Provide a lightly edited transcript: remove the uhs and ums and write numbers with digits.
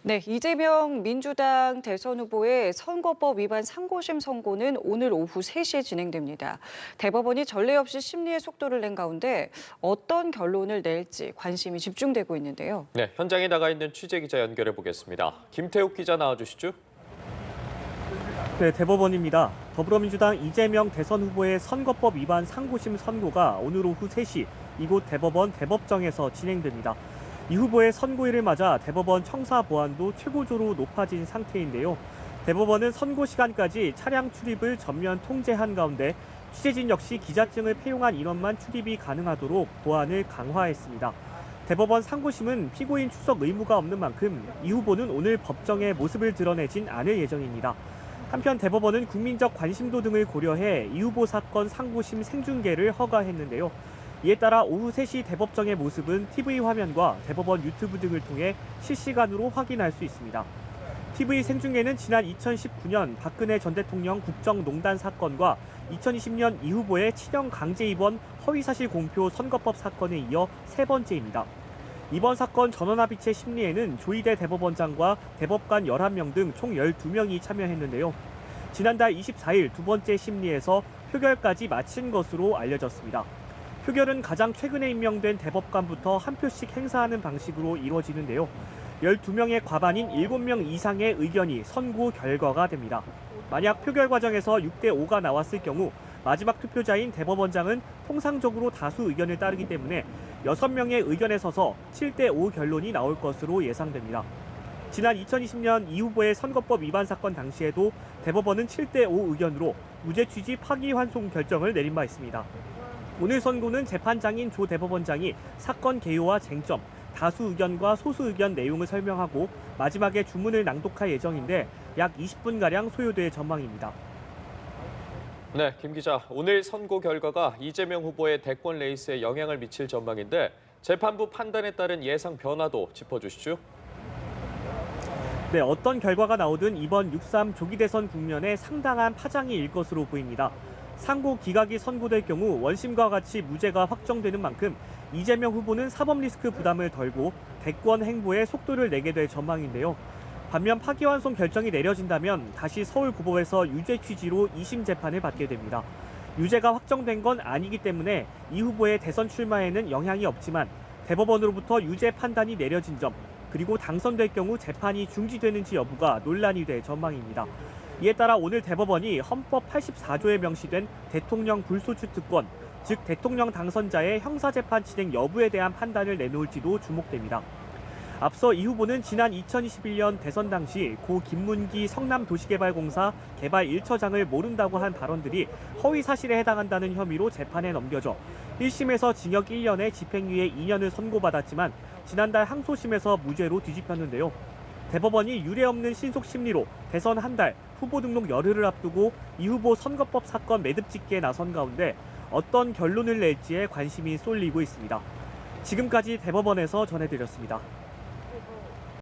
네, 이재명 민주당 대선 후보의 선거법 위반 상고심 선고는 오늘 오후 3시에 진행됩니다. 대법원이 전례 없이 심리의 속도를 낸 가운데 어떤 결론을 낼지 관심이 집중되고 있는데요. 네, 현장에 나가 있는 취재 기자 연결해 보겠습니다. 김태욱 기자 나와주시죠. 네, 대법원입니다. 더불어민주당 이재명 대선 후보의 선거법 위반 상고심 선고가 오늘 오후 3시 이곳 대법원 대법정에서 진행됩니다. 이 후보의 선고일을 맞아 대법원 청사 보안도 최고조로 높아진 상태인데요. 대법원은 선고 시간까지 차량 출입을 전면 통제한 가운데 취재진 역시 기자증을 폐용한 인원만 출입이 가능하도록 보안을 강화했습니다. 대법원 상고심은 피고인 출석 의무가 없는 만큼 이 후보는 오늘 법정에 모습을 드러내진 않을 예정입니다. 한편 대법원은 국민적 관심도 등을 고려해 이 후보 사건 상고심 생중계를 허가했는데요. 이에 따라 오후 3시 대법정의 모습은 TV 화면과 대법원 유튜브 등을 통해 실시간으로 확인할 수 있습니다. TV 생중계는 지난 2019년 박근혜 전 대통령 국정농단 사건과 2020년 이 후보의 친형 강제 입원 허위사실 공표 선거법 사건에 이어 세 번째입니다. 이번 사건 전원합의체 심리에는 조희대 대법원장과 대법관 11명 등 총 12명이 참여했는데요. 지난달 24일 두 번째 심리에서 표결까지 마친 것으로 알려졌습니다. 표결은 가장 최근에 임명된 대법관부터 한 표씩 행사하는 방식으로 이루어지는데요. 12명의 과반인 7명 이상의 의견이 선고 결과가 됩니다. 만약 표결 과정에서 6대5가 나왔을 경우 마지막 투표자인 대법원장은 통상적으로 다수 의견을 따르기 때문에 6명의 의견에 서서 7대5 결론이 나올 것으로 예상됩니다. 지난 2020년 이 후보의 선거법 위반 사건 당시에도 대법원은 7대5 의견으로 무죄 취지 파기환송 결정을 내린 바 있습니다. 오늘 선고는 재판장인 조 대법원장이 사건 개요와 쟁점, 다수 의견과 소수 의견 내용을 설명하고 마지막에 주문을 낭독할 예정인데 약 20분가량 소요될 전망입니다. 네, 김 기자. 오늘 선고 결과가 이재명 후보의 대권 레이스에 영향을 미칠 전망인데 재판부 판단에 따른 예상 변화도 짚어주시죠. 네, 어떤 결과가 나오든 이번 6.3 조기 대선 국면에 상당한 파장이 일 것으로 보입니다. 상고 기각이 선고될 경우 원심과 같이 무죄가 확정되는 만큼 이재명 후보는 사법 리스크 부담을 덜고 대권 행보에 속도를 내게 될 전망인데요. 반면 파기환송 결정이 내려진다면 다시 서울고법에서 유죄 취지로 2심 재판을 받게 됩니다. 유죄가 확정된 건 아니기 때문에 이 후보의 대선 출마에는 영향이 없지만 대법원으로부터 유죄 판단이 내려진 점, 그리고 당선될 경우 재판이 중지되는지 여부가 논란이 될 전망입니다. 이에 따라 오늘 대법원이 헌법 84조에 명시된 대통령 불소추 특권, 즉 대통령 당선자의 형사재판 진행 여부에 대한 판단을 내놓을지도 주목됩니다. 앞서 이 후보는 지난 2021년 대선 당시 고 김문기 성남도시개발공사 개발 1처장을 모른다고 한 발언들이 허위 사실에 해당한다는 혐의로 재판에 넘겨져 1심에서 징역 1년에 집행유예 2년을 선고받았지만 지난달 항소심에서 무죄로 뒤집혔는데요. 대법원이 유례없는 신속 심리로 대선 한 달, 후보 등록 열흘을 앞두고 이 후보 선거법 사건 매듭 짓기에 나선 가운데 어떤 결론을 낼지에 관심이 쏠리고 있습니다. 지금까지 대법원에서 전해드렸습니다.